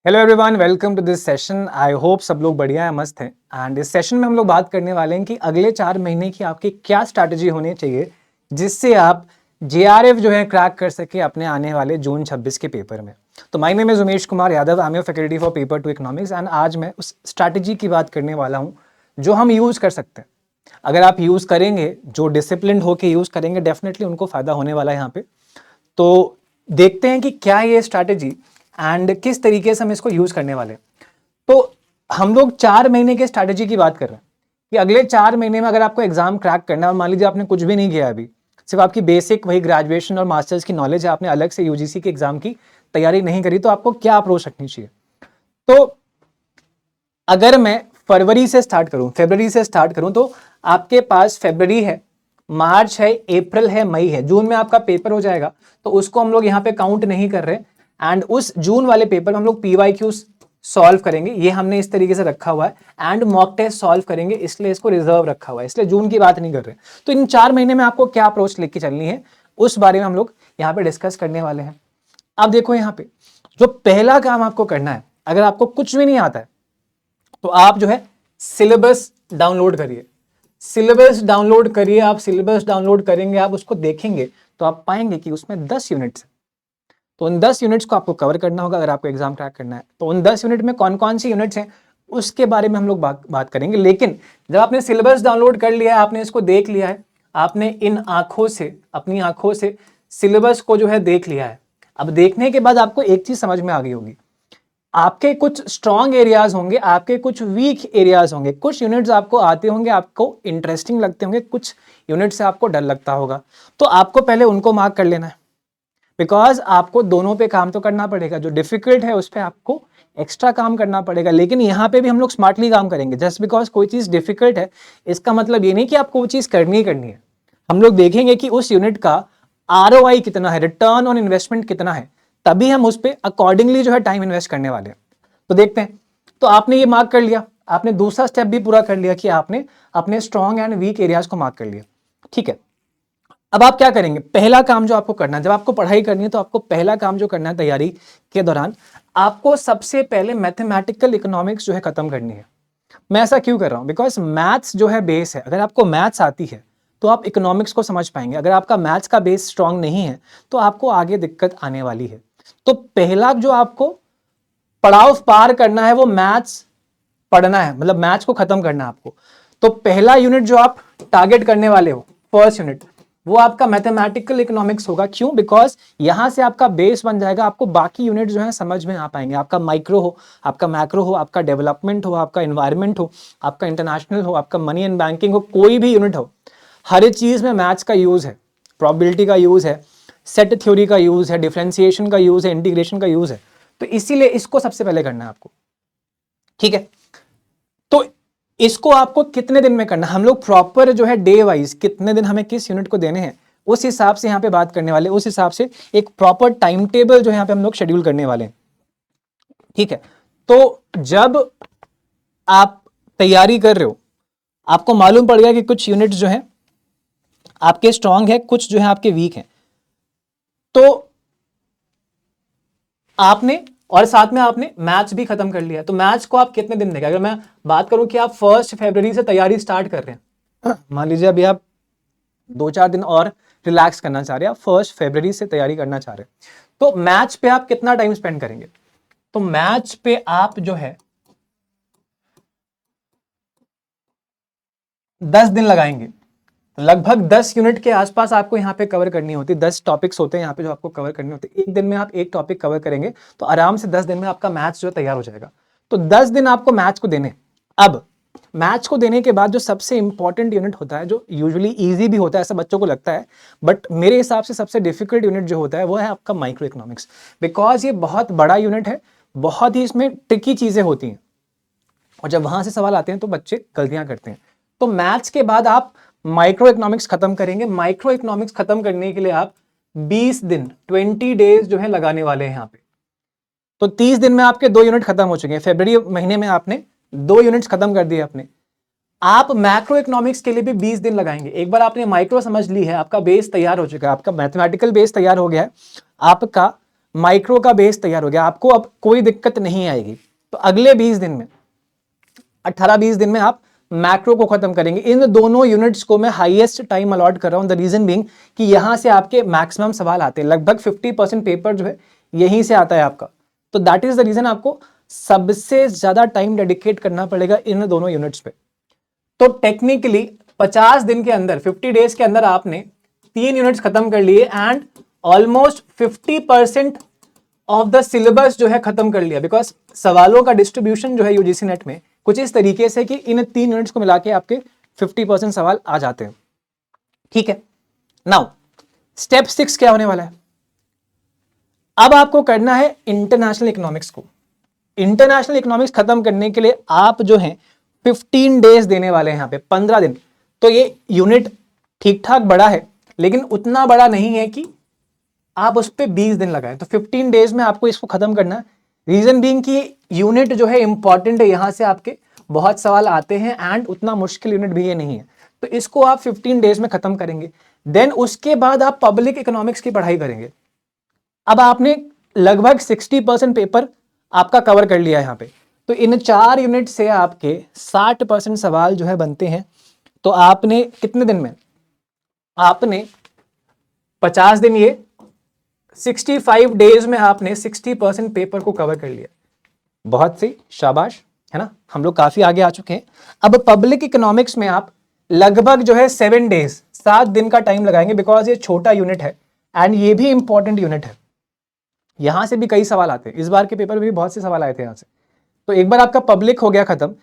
Hello everyone, welcome to this session. I hope सब लोग बढ़िया है, मस्त हैं। एंड इस सेशन में हम लोग बात करने वाले हैं कि अगले 4 महीने की आपकी क्या स्ट्रैटेजी होनी चाहिए जिससे आप जेआरएफ जो है क्रैक कर सके अपने आने वाले जून 26 के पेपर में। तो my name is Umesh Kumar Yadav, I am your faculty for paper 2 economics and आज मैं उस स्ट्रैटेजी की बात करने वाला हूँ जो हम यूज़ कर सकते हैं। अगर आप यूज़ करेंगे, जो डिसिप्लिन होकर यूज़ करेंगे, डेफिनेटली उनको फ़ायदा होने वाला है यहाँ पे। तो देखते हैं कि क्या ये स्ट्रैटेजी एंड किस तरीके से हम इसको यूज करने वाले हैं। तो हम लोग 4 महीने के स्ट्रैटेजी की बात कर रहे हैं कि अगले 4 महीने में अगर आपको एग्जाम क्रैक करना है और मान लीजिए आपने कुछ भी नहीं किया अभी, सिर्फ आपकी बेसिक वही ग्रेजुएशन और मास्टर्स की नॉलेज है, आपने अलग से यूजीसी के एग्जाम की तैयारी नहीं करी, तो आपको क्या अप्रोच रखनी चाहिए। तो अगर मैं फरवरी से स्टार्ट करूं तो आपके पास फरवरी है, मार्च है, अप्रैल है, मई है, जून में आपका पेपर हो जाएगा। तो उसको हम लोग यहाँ पे काउंट नहीं कर रहे एंड उस जून वाले पेपर में हम लोग पीवाईक्यू सॉल्व करेंगे। ये हमने इस तरीके से रखा हुआ है एंड मॉक टेस्ट सॉल्व करेंगे, इसलिए इसको रिजर्व रखा हुआ है, इसलिए जून की बात नहीं कर रहे। तो इन 4 महीने में आपको क्या अप्रोच लेके चलनी है उस बारे में हम लोग यहाँ पे डिस्कस करने वाले हैं। अब देखो यहाँ पे जो पहला काम आपको करना है, अगर आपको कुछ भी नहीं आता है तो आप जो है सिलेबस डाउनलोड करिए। आप सिलेबस डाउनलोड करेंगे, आप उसको देखेंगे तो आप पाएंगे कि उसमें 10 यूनिट्स है। तो उन 10 यूनिट्स को आपको कवर करना होगा अगर आपको एग्जाम क्रैक करना है। तो उन 10 यूनिट में कौन कौन सी यूनिट्स हैं उसके बारे में हम लोग बात करेंगे। लेकिन जब आपने सिलेबस डाउनलोड कर लिया है, आपने इसको देख लिया है, आपने इन आंखों से, अपनी आंखों से सिलेबस को जो है देख लिया है, अब देखने के बाद आपको एक चीज समझ में आ गई होगी, आपके कुछ स्ट्रॉन्ग एरियाज होंगे, आपके कुछ वीक एरियाज होंगे, कुछ यूनिट्स आपको आते होंगे, आपको इंटरेस्टिंग लगते होंगे, कुछ यूनिट से आपको डर लगता होगा। तो आपको पहले उनको मार्क कर लेना है, बिकॉज आपको दोनों पे काम तो करना पड़ेगा। जो डिफिकल्ट है उस पर आपको एक्स्ट्रा काम करना पड़ेगा, लेकिन यहाँ पे भी हम लोग स्मार्टली काम करेंगे। जस्ट बिकॉज कोई चीज़ डिफिकल्ट है इसका मतलब ये नहीं कि आपको वो चीज़ करनी ही करनी है। हम लोग देखेंगे कि उस यूनिट का ROI कितना है, रिटर्न ऑन इन्वेस्टमेंट कितना है, तभी हम उस पर अकॉर्डिंगली जो है टाइम इन्वेस्ट करने वाले हैं। तो देखते हैं। तो आपने ये मार्क कर लिया, आपने दूसरा स्टेप भी पूरा कर लिया कि आपने अपने स्ट्रॉन्ग एंड वीक एरियाज को मार्क कर लिया। ठीक है, अब आप क्या करेंगे, पहला काम जो आपको करना है, जब आपको पढ़ाई करनी है तो आपको पहला काम जो करना है तैयारी के दौरान, आपको सबसे पहले मैथमेटिकल इकोनॉमिक्स जो है खत्म करनी है। मैं ऐसा क्यों कर रहा हूं, बिकॉज मैथ्स जो है बेस है। अगर आपको मैथ्स आती है तो आप इकोनॉमिक्स को समझ पाएंगे। अगर आपका मैथ्स का बेस स्ट्रांग नहीं है तो आपको आगे दिक्कत आने वाली है। तो पहला जो आपको पड़ाव पार करना है वो मैथ्स पढ़ना है, मतलब मैथ्स को खत्म करना है आपको। तो पहला यूनिट जो आप टारगेट करने वाले हो, फर्स्ट यूनिट, वो आपका मैथमेटिकल इकोनॉमिक्स होगा। क्यों? बिकॉज यहां से आपका बेस बन जाएगा, आपको बाकी यूनिट जो है समझ में आ पाएंगे। आपका माइक्रो हो, आपका मैक्रो हो, आपका डेवलपमेंट हो, आपका एनवायरमेंट हो, आपका इंटरनेशनल हो, आपका मनी एंड बैंकिंग हो, कोई भी यूनिट हो, हर एक चीज में मैथ्स का यूज है, प्रोबेबिलिटी का यूज है, सेट थ्योरी का यूज है, डिफरेंशिएशन का यूज है, इंटीग्रेशन का यूज है। तो इसीलिए इसको सबसे पहले करना है आपको। ठीक है, तो इसको आपको कितने दिन में करना, हम लोग प्रॉपर जो है डे वाइज कितने दिन हमें किस यूनिट को देने हैं उस हिसाब से यहाँ पे बात करने वाले, उस हिसाब से एक प्रॉपर टाइम टेबल जो है यहाँ पे हम लोग शेड्यूल करने वाले हैं। ठीक है, तो जब आप तैयारी कर रहे हो, आपको मालूम पड़ गया कि कुछ यूनिट जो है आपके स्ट्रांग है, कुछ जो है आपके वीक है, तो आपने, और साथ में आपने मैथ्स भी खत्म कर लिया। तो मैथ्स को आप कितने दिन देंगे, अगर मैं बात करूं कि आप 1 फरवरी से तैयारी स्टार्ट कर रहे हैं, मान लीजिए अभी आप 2-4 दिन और रिलैक्स करना चाह रहे हैं, आप 1 फरवरी से तैयारी करना चाह रहे हैं, तो मैथ्स पे आप कितना टाइम स्पेंड करेंगे। तो मैथ्स पे आप जो है 10 दिन लगाएंगे। लगभग 10 यूनिट के आसपास आपको यहाँ पे कवर करनी होती है। 10 टॉपिक्स होते हैं यहाँ पे जो आपको कवर करने होते हैं। एक दिन में आप एक टॉपिक कवर करेंगे तो आराम से 10 दिन में आपका मैथ्स जो है तैयार हो जाएगा। तो 10 दिन आपको मैथ्स को देने। अब मैथ्स को देने के बाद जो सबसे इंपॉर्टेंट यूनिट होता है, जो यूजुअली इजी भी होता है ऐसा बच्चों को लगता है, बट मेरे हिसाब से सबसे डिफिकल्ट यूनिट जो होता है वो है आपका माइक्रो इकोनॉमिक्स। बिकॉज ये बहुत बड़ा यूनिट है, बहुत ही इसमें ट्रिकी चीजें होती हैं, और जब वहां से सवाल आते हैं तो बच्चे गलतियां करते हैं। तो मैथ्स के बाद आप माइक्रो इकोनॉमिक्स खत्म करेंगे। माइक्रो इकोनॉमिक्स खत्म करने के लिए आप 20 दिन 20 डेज जो है लगाने वाले हैं यहाँ पे। तो 30 दिन में आपके 2 यूनिट खत्म हो चुके हैं। फरवरी महीने में आपने 2 यूनिट्स खत्म कर दिए अपने। आप मैक्रो इकोनॉमिक्स के लिए भी 20 दिन लगाएंगे। एक बार आपने माइक्रो समझ ली है, आपका बेस तैयार हो चुका है, आपका मैथमेटिकल बेस तैयार हो गया है, आपका माइक्रो का बेस तैयार हो गया, आपको अब कोई दिक्कत नहीं आएगी। तो अगले 20 दिन में, 18-20 दिन में आप मैक्रो को खत्म करेंगे। इन दोनों यूनिट्स को मैं हाईएस्ट टाइम अलॉट कर रहा हूं, द रीजन बीइंग कि यहां से आपके मैक्सिमम सवाल आते हैं, लगभग 50% पेपर जो है यहीं से आता है आपका। तो दैट इज द रीजन आपको सबसे ज्यादा टाइम डेडिकेट करना पड़ेगा इन दोनों यूनिट्स पे। तो टेक्निकली 50 दिन के अंदर, 50 डेज के अंदर आपने 3 यूनिट्स खत्म कर लिए and almost 50% of the syllabus जो है खत्म कर लिया। बिकॉज सवालों का डिस्ट्रीब्यूशन जो है यूजीसी नेट में कुछ इस तरीके से कि इन 3 यूनिट्स को मिला के आपके 50% सवाल आ जाते हैं। ठीक है, नाउ स्टेप 6 क्या होने वाला है? अब आपको करना है इंटरनेशनल इकोनॉमिक्स को। इंटरनेशनल इकोनॉमिक्स खत्म करने के लिए आप जो है 15 डेज देने वाले हैं, यहां पे 15 दिन। तो ये यूनिट ठीक ठाक बड़ा है, लेकिन उतना बड़ा नहीं है कि आप उस पर 20 दिन लगाएं। तो 15 डेज में आपको इसको खत्म करना है। रीजन बीइंग कि यूनिट जो है इंपॉर्टेंट है, यहां से आपके बहुत सवाल आते हैं एंड उतना मुश्किल यूनिट भी ये नहीं है। तो इसको आप 15 डेज में खत्म करेंगे। देन उसके बाद आप पब्लिक इकोनॉमिक्स की पढ़ाई करेंगे। अब आपने लगभग 60% पेपर आपका कवर कर लिया है यहां पे। तो इन 4 यूनिट से आपके 60% सवाल जो है बनते हैं। तो आपने कितने दिन में, आपने 50 दिन, ये 65 डेज में आपने 60% पेपर को कवर कर लिया। बहुत सी शाबाश, है ना, हम लोग काफी आगे आ चुके हैं। अब पब्लिक इकोनॉमिक्स में आप लगभग जो है 7 डेज, 7 दिन का टाइम लगाएंगे। बिकॉज ये छोटा यूनिट है एंड ये भी इंपॉर्टेंट यूनिट है, यहां से भी कई सवाल आते हैं। इस बार के पेपर में भी बहुत से सवाल आए थे यहां से। तो एक बार आपका पब्लिक हो गया खत्म,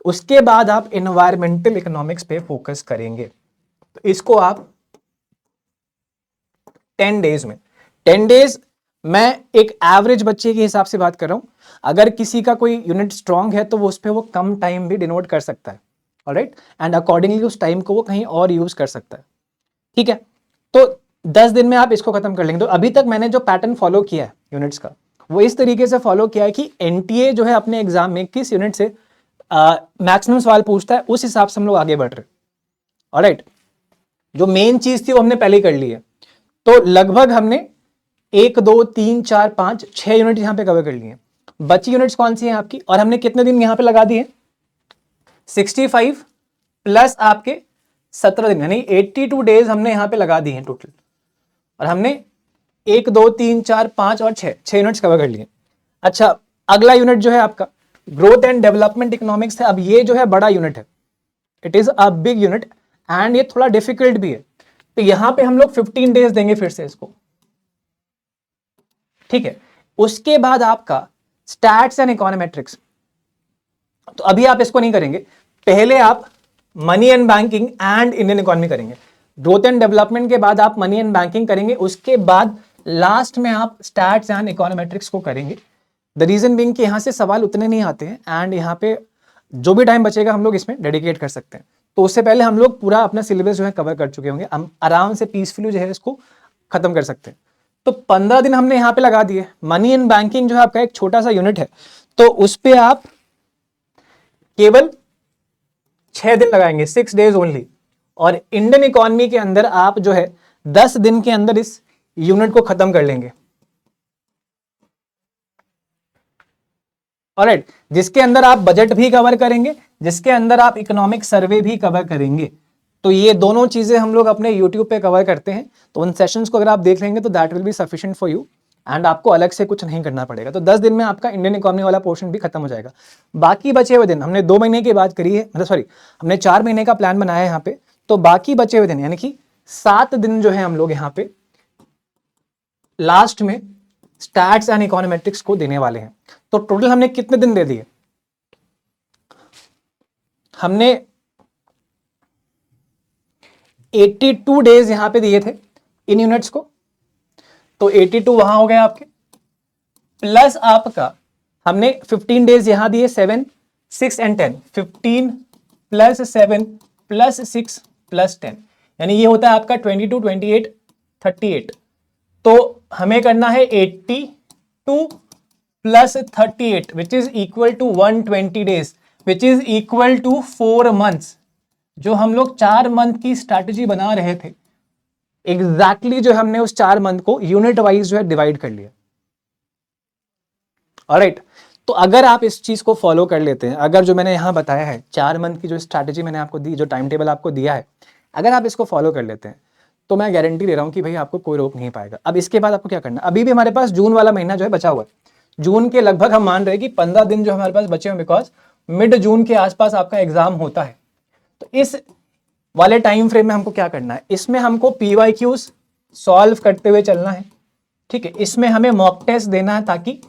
उसके बाद आप एनवायरमेंटल इकोनॉमिक्स पे फोकस करेंगे। तो इसको आप 10 डेज में, 10 डेज मैं एक एवरेज बच्चे के हिसाब से बात कर रहा हूं। अगर किसी का कोई यूनिट स्ट्रांग है तो वो उस पर वो कम टाइम भी डिनोट कर सकता है, ऑलराइट, एंड अकॉर्डिंगली उस टाइम को वो कहीं और यूज कर सकता है। ठीक है, तो 10 दिन में आप इसको खत्म कर लेंगे। तो अभी तक मैंने जो पैटर्न फॉलो किया है यूनिट्स का, वो इस तरीके से फॉलो किया है कि एनटीए जो है अपने एग्जाम में किस यूनिट से मैक्सिमम सवाल पूछता है, उस हिसाब से हम लोग आगे बढ़ रहे। ऑलराइट, जो मेन चीज थी वो हमने पहले ही कर ली है। तो लगभग हमने 1 2 3 4 5 6 यूनिट यहां पे कवर कर लिए। बची यूनिट्स कौन सी हैं आपकी, और हमने कितने दिन यहां पे लगा दिए? 65 प्लस आपके 17 दिन, यानी 82 डेज हमने यहां पे लगा दिए हैं टोटल। और हमने 1 2 3 4 5 और 6 यूनिट्स कवर कर लिए। अच्छा, अगला यूनिट जो है आपका ग्रोथ एंड डेवलपमेंट इकोनॉमिक्स है। अब ये जो है बड़ा यूनिट है, it is a big unit and ये थोड़ा डिफिकल्ट भी है। तो यहां पे हम लोग 15 डेज देंगे फिर से इसको। ठीक है, उसके बाद आपका स्टैट्स एंड इकोनोमेट्रिक्स। तो अभी आप इसको नहीं करेंगे, पहले आप money and banking and Indian economy करेंगे। ग्रोथ एंड डेवलपमेंट के बाद आप मनी एंड बैंकिंग करेंगे, उसके बाद लास्ट में आप स्टैट्स एंड इकोनोमेट्रिक्स को करेंगे। द रीजन बीइंग कि यहां से सवाल उतने नहीं आते हैं एंड यहाँ पे जो भी टाइम बचेगा हम लोग इसमें डेडिकेट कर सकते हैं। तो उससे पहले हम लोग पूरा अपना सिलेबस जो है कवर कर चुके होंगे, हम आराम से पीसफुली जो है इसको खत्म कर सकते हैं। तो 15 दिन हमने यहाँ पे लगा दिए। मनी एंड बैंकिंग जो है आपका एक छोटा सा यूनिट है, तो उस पर आप केवल 6 दिन लगाएंगे, 6 डेज ओनली। और इंडियन इकोनॉमी के अंदर आप जो है 10 दिन के अंदर इस यूनिट को खत्म कर लेंगे। ऑलराइट, जिसके अंदर आप बजट भी कवर करेंगे, जिसके अंदर आप इकोनॉमिक सर्वे भी कवर करेंगे। तो ये दोनों चीजें हम लोग अपने YouTube पे कवर करते हैं। तो उन सेशंस को अगर आप देख लेंगे तो that will be sufficient for you and आपको अलग से कुछ नहीं करना पड़ेगा। तो 10 दिन में आपका इंडियन इकोनॉमी वाला पोर्शन भी खत्म हो जाएगा। बाकी बचे हुए दिन, हमने 2 महीने की बात करी है, मतलब सॉरी हमने 4 महीने का प्लान बनाया है यहाँ पे। तो बाकी बचे हुए दिन यानी कि 7 दिन जो है हम लोग यहाँ पे लास्ट में स्टैट्स एंड इकोनोमेट्रिक्स को देने वाले हैं। तो टोटल हमने कितने दिन दे दिए? हमने 82 डेज यहां पे दिए थे इन यूनिट्स को। तो 82 वहां हो गए आपके, प्लस आपका हमने 15 डेज यहां दिए, 7 6 एंड 10, 15 प्लस 7 प्लस 6 प्लस 10, यानी ये होता है आपका 22 28 38। तो हमें करना है 82 plus 38 which is equal to 120 days which is equal to 4 months. जो हम लोग 4 मंथ की स्ट्रैटेजी बना रहे थे, एग्जैक्टली जो हमने उस 4 मंथ को यूनिट वाइज जो है डिवाइड कर लिया। ऑलराइट, तो अगर आप इस चीज़ को फॉलो कर लेते हैं, अगर जो मैंने यहाँ बताया है 4 मंथ की जो स्ट्रैटेजी मैंने आपको दी, जो टाइम टेबल आपको दिया है, अगर आप इसको फॉलो कर लेते हैं तो मैं गारंटी दे रहा हूँ कि भाई आपको कोई रोक नहीं पाएगा। अब इसके बाद आपको क्या करना है, अभी भी हमारे पास जून वाला महीना जो है बचा हुआ है। जून के लगभग हम मान रहे हैं कि 15 दिन जो हमारे पास बचे हैं, बिकॉज मिड जून के आसपास आपका एग्जाम होता है। तो इस वाले टाइम फ्रेम में हमको क्या करना है, इसमें हमको PYQs सॉल्व करते हुए चलना है, ठीक है। इसमें हमें मॉक टेस्ट देना है ताकि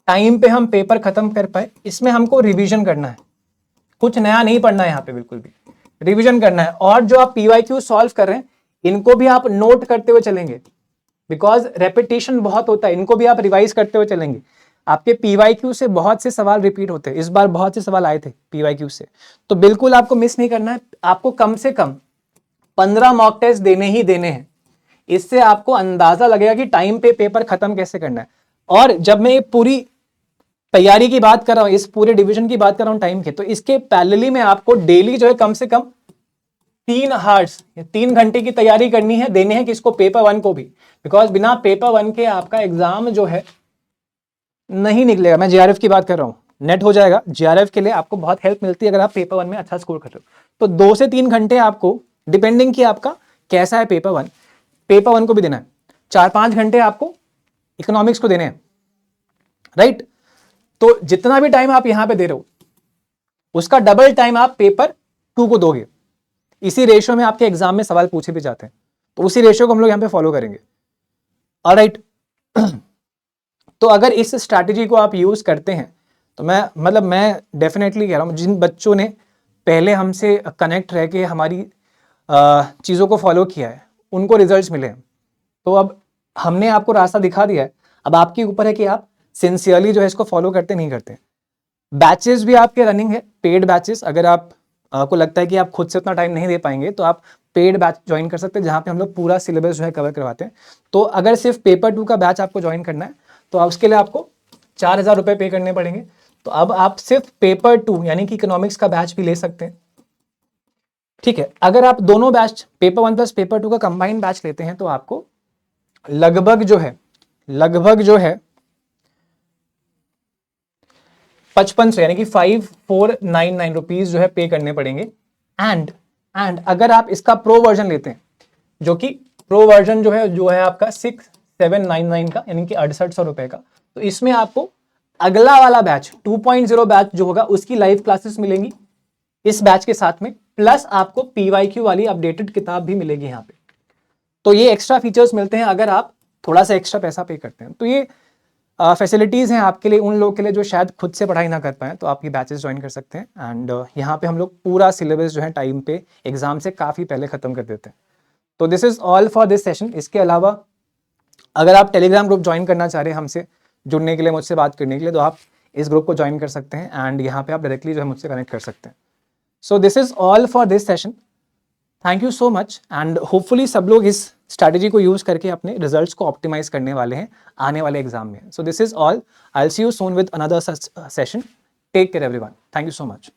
टाइम पे हम पेपर खत्म कर पाए। इसमें हमको रिवीजन करना है, कुछ नया नहीं पढ़ना है यहाँ पे, बिल्कुल भी रिवीजन करना है। और जो आप PYQ सॉल्व कर रहे हैं इनको भी आप नोट करते हुए चलेंगे, बिकॉज रेपिटेशन बहुत होता है, इनको भी आप रिवाइज करते हुए चलेंगे। आपके PYQ से बहुत से सवाल रिपीट होते हैं, इस बार बहुत से सवाल आए थे PYQ से, तो बिल्कुल आपको मिस नहीं करना है। आपको कम से कम 15 मॉक टेस्ट देने ही देने हैं। इससे आपको अंदाजा लगेगा कि टाइम पे पेपर खत्म कैसे करना है। और जब मैं ये पूरी तैयारी की बात कर रहा हूं, इस पूरे डिवीजन की बात कर रहा हूं टाइम के, तो इसके पैरेलली में आपको डेली जो है कम से कम 3 आवर्स, 3 घंटे की तैयारी करनी है, देने हैं किसको, पेपर 1 को भी। बिकॉज बिना पेपर 1 के आपका एग्जाम जो है नहीं निकलेगा। मैं JRF की बात कर रहा हूँ, नेट हो जाएगा। JRF के लिए आपको बहुत हेल्प मिलती है अगर आप पेपर 1 में अच्छा स्कोर कर रहे हो। तो 2 से 3 घंटे आपको, डिपेंडिंग कि आपका कैसा है पेपर 1, पेपर 1 को भी देना है। 4-5 घंटे आपको इकोनॉमिक्स को देने हैं, राइट। तो जितना भी टाइम आप यहां पे दे रहे हो उसका डबल टाइम आप पेपर 2 को दोगे। इसी रेशियो में आपके एग्जाम में सवाल पूछे भी जाते हैं, तो उसी रेशियो को हम लोग यहां पे फॉलो करेंगे, ऑलराइट। तो अगर इस स्ट्रैटेजी को आप यूज करते हैं तो मैं डेफिनेटली कह रहा हूं, जिन बच्चों ने पहले हमसे कनेक्ट रह के हमारी चीज़ों को फॉलो किया है उनको रिजल्ट्स मिले हैं। तो अब हमने आपको रास्ता दिखा दिया है, अब आपके ऊपर है कि आप सिंसियरली जो है इसको फॉलो करते नहीं करते। बैचेस भी आपके रनिंग है, पेड बैचेस। अगर आपको लगता है कि आप खुद से उतना टाइम नहीं दे पाएंगे तो आप पेड बैच ज्वाइन कर सकते हैं, जहाँ पे हम लोग पूरा सिलेबस जो है कवर करवाते हैं। तो अगर सिर्फ पेपर 2 का बैच आपको ज्वाइन करना है तो उसके लिए आपको 4,000 रुपये पे करने पड़ेंगे। तो अब आप सिर्फ पेपर 2 यानी कि इकोनॉमिक्स का बैच भी ले सकते हैं, ठीक है। अगर आप दोनों बैच, पेपर 1 प्लस पेपर 2 का कंबाइंड बैच लेते हैं तो आपको लगभग जो है 5500 यानी कि 5499 रुपीज जो है पे करने पड़ेंगे। एंड अगर आप इसका प्रो वर्जन लेते हैं, जो कि प्रो वर्जन जो है आपका 6799 का यानी कि 6800 रुपए का, तो इसमें आपको अगला वाला बैच 2.0 बैच जो होगा उसकी लाइव क्लासेस मिलेंगी इस बैच के साथ में, प्लस आपको PYQ वाली अपडेटेड किताब भी मिलेगी यहाँ पे। तो ये एक्स्ट्रा फीचर्स मिलते हैं अगर आप थोड़ा सा एक्स्ट्रा पैसा पे करते हैं। तो ये फैसिलिटीज़ हैं आपके लिए, उन लोगों के लिए जो शायद खुद से पढ़ाई ना कर पाएँ, तो आप ये बैचेस ज्वाइन कर सकते हैं। एंड यहाँ पे हम लोग पूरा सिलेबस जो है टाइम पे एग्जाम से काफ़ी पहले ख़त्म कर देते हैं। तो this is all for this session. इसके अलावा अगर आप टेलीग्राम ग्रुप ज्वाइन करना चाह रहे हैं हमसे जुड़ने के लिए, मुझसे बात करने के लिए, तो आप इस ग्रुप को ज्वाइन कर सकते हैं एंड यहाँ पे आप डायरेक्टली जो है मुझसे कनेक्ट कर सकते हैं। So this is all for this session. Thank you so much and hopefully सब लोग इस स्ट्रैटेजी को यूज करके अपने रिजल्ट्स को ऑप्टिमाइज करने वाले हैं आने वाले एग्जाम में। So this is all, I will see you soon with another session. Take care everyone, thank you so much.